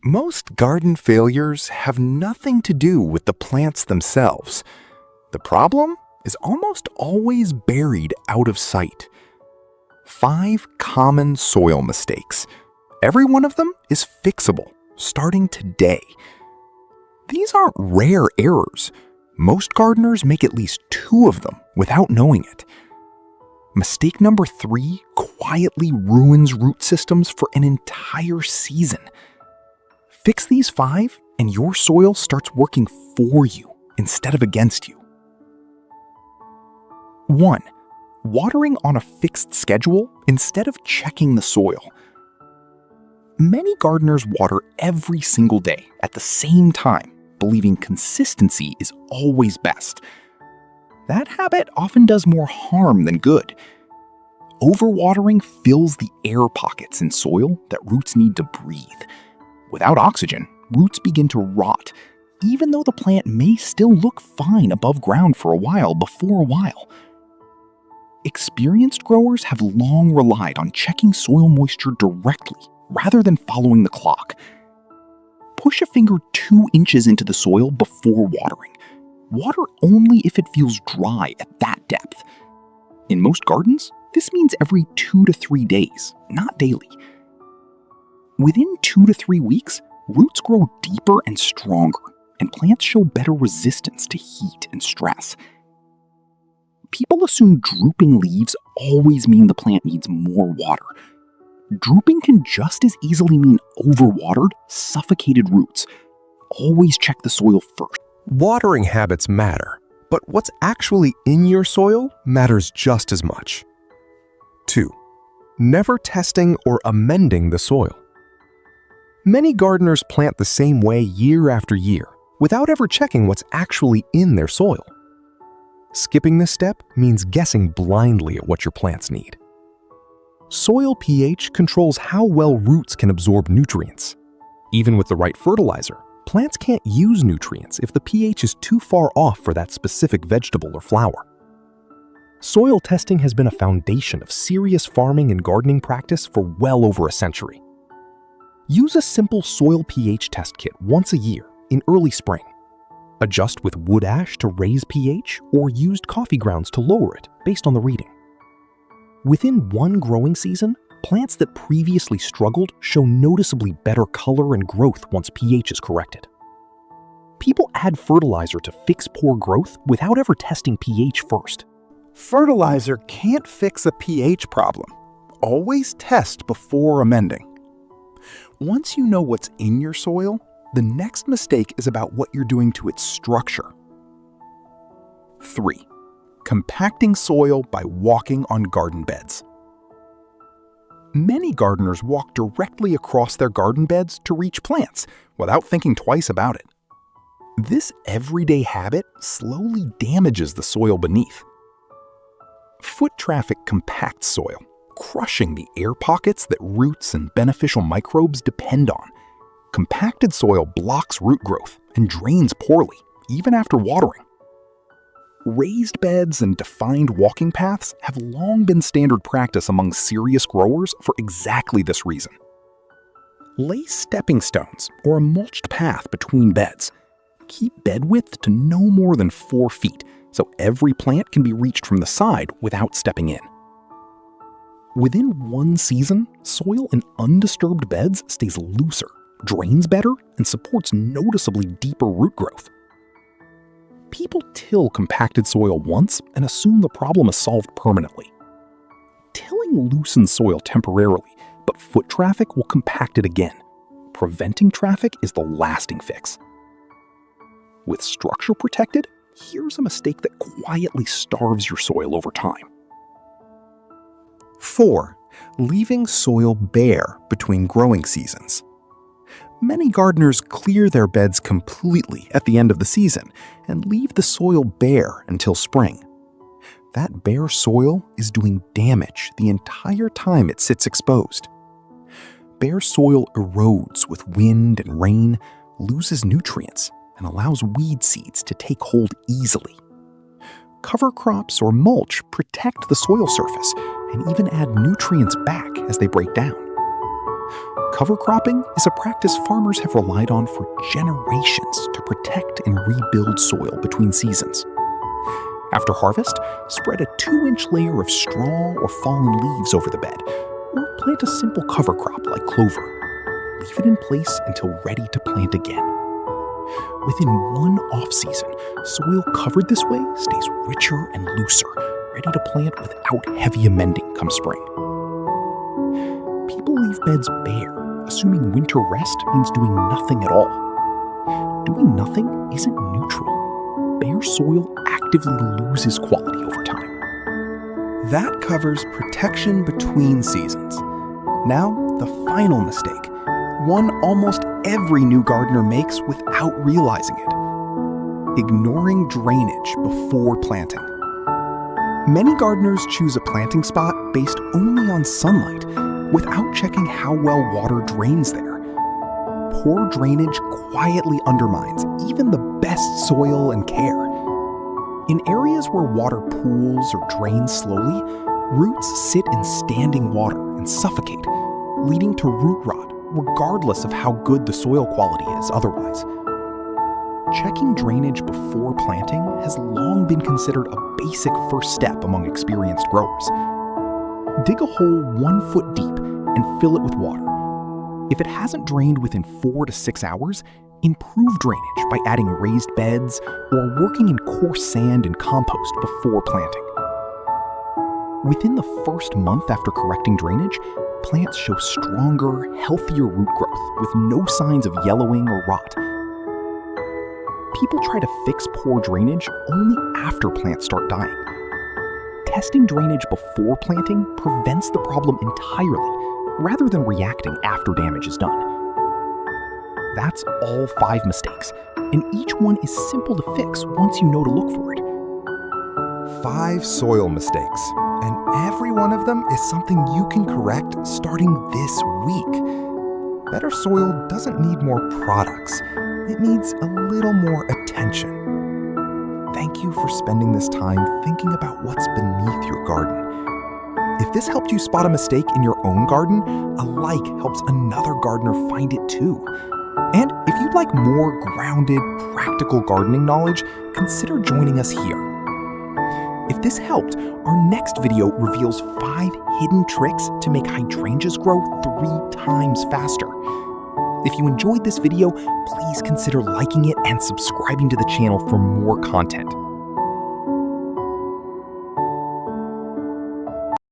Most garden failures have nothing to do with the plants themselves. The problem is almost always buried out of sight. 5 common soil mistakes. Every one of them is fixable, starting today. These aren't rare errors. Most gardeners make at least 2 of them without knowing it. Mistake number 3 quietly ruins root systems for an entire season. Fix these 5 and your soil starts working for you instead of against you. 1. Watering on a fixed schedule instead of checking the soil. Many gardeners water every single day at the same time, believing consistency is always best. That habit often does more harm than good. Overwatering fills the air pockets in soil that roots need to breathe. Without oxygen, roots begin to rot, even though the plant may still look fine above ground for a while before a while. Experienced growers have long relied on checking soil moisture directly rather than following the clock. Push a finger 2 inches into the soil before watering. Water only if it feels dry at that depth. In most gardens, this means every 2 to 3 days, not daily. Within 2 to 3 weeks, roots grow deeper and stronger, and plants show better resistance to heat and stress. People assume drooping leaves always mean the plant needs more water. Drooping can just as easily mean overwatered, suffocated roots. Always check the soil first. Watering habits matter, but what's actually in your soil matters just as much. 2. Never testing or amending the soil. Many gardeners plant the same way year after year, without ever checking what's actually in their soil. Skipping this step means guessing blindly at what your plants need. Soil pH controls how well roots can absorb nutrients. Even with the right fertilizer, plants can't use nutrients if the pH is too far off for that specific vegetable or flower. Soil testing has been a foundation of serious farming and gardening practice for well over a century. Use a simple soil pH test kit once a year in early spring. Adjust with wood ash to raise pH or used coffee grounds to lower it based on the reading. Within 1 growing season, plants that previously struggled show noticeably better color and growth once pH is corrected. People add fertilizer to fix poor growth without ever testing pH first. Fertilizer can't fix a pH problem. Always test before amending. Once you know what's in your soil, the next mistake is about what you're doing to its structure. 3. Compacting soil by walking on garden beds. Many gardeners walk directly across their garden beds to reach plants without thinking twice about it. This everyday habit slowly damages the soil beneath. Foot traffic compacts soil, crushing the air pockets that roots and beneficial microbes depend on. Compacted soil blocks root growth and drains poorly, even after watering. Raised beds and defined walking paths have long been standard practice among serious growers for exactly this reason. Lay stepping stones or a mulched path between beds. Keep bed width to no more than 4 feet, so every plant can be reached from the side without stepping in. Within 1 season, soil in undisturbed beds stays looser, drains better, and supports noticeably deeper root growth. People till compacted soil once and assume the problem is solved permanently. Tilling loosens soil temporarily, but foot traffic will compact it again. Preventing traffic is the lasting fix. With structure protected, here's a mistake that quietly starves your soil over time. 4. Leaving soil bare between growing seasons. Many gardeners clear their beds completely at the end of the season and leave the soil bare until spring. That bare soil is doing damage the entire time it sits exposed. Bare soil erodes with wind and rain, loses nutrients, and allows weed seeds to take hold easily. Cover crops or mulch protect the soil surface and even add nutrients back as they break down. Cover cropping is a practice farmers have relied on for generations to protect and rebuild soil between seasons. After harvest, spread a 2-inch layer of straw or fallen leaves over the bed, or plant a simple cover crop like clover. Leave it in place until ready to plant again. Within one off-season, soil covered this way stays richer and looser, ready to plant without heavy amending come spring. People leave beds bare, assuming winter rest means doing nothing at all. Doing nothing isn't neutral. Bare soil actively loses quality over time. That covers protection between seasons. Now, the final mistake, one almost every new gardener makes without realizing it: ignoring drainage before planting. Many gardeners choose a planting spot based only on sunlight, without checking how well water drains there. Poor drainage quietly undermines even the best soil and care. In areas where water pools or drains slowly, roots sit in standing water and suffocate, leading to root rot, regardless of how good the soil quality is otherwise. Checking drainage before planting has long been considered a basic first step among experienced growers. Dig a hole 1 foot deep and fill it with water. If it hasn't drained within 4 to 6 hours, improve drainage by adding raised beds or working in coarse sand and compost before planting. Within the first month after correcting drainage, plants show stronger, healthier root growth with no signs of yellowing or rot. People try to fix poor drainage only after plants start dying. Testing drainage before planting prevents the problem entirely, rather than reacting after damage is done. That's all 5 mistakes, and each one is simple to fix once you know to look for it. 5 soil mistakes, and every one of them is something you can correct starting this week. Better soil doesn't need more products. It needs a little more attention. Thank you for spending this time thinking about what's beneath your garden. If this helped you spot a mistake in your own garden, a like helps another gardener find it too. And if you'd like more grounded, practical gardening knowledge, consider joining us here. If this helped, our next video reveals 5 hidden tricks to make hydrangeas grow 3 times faster. If you enjoyed this video, please consider liking it and subscribing to the channel for more content.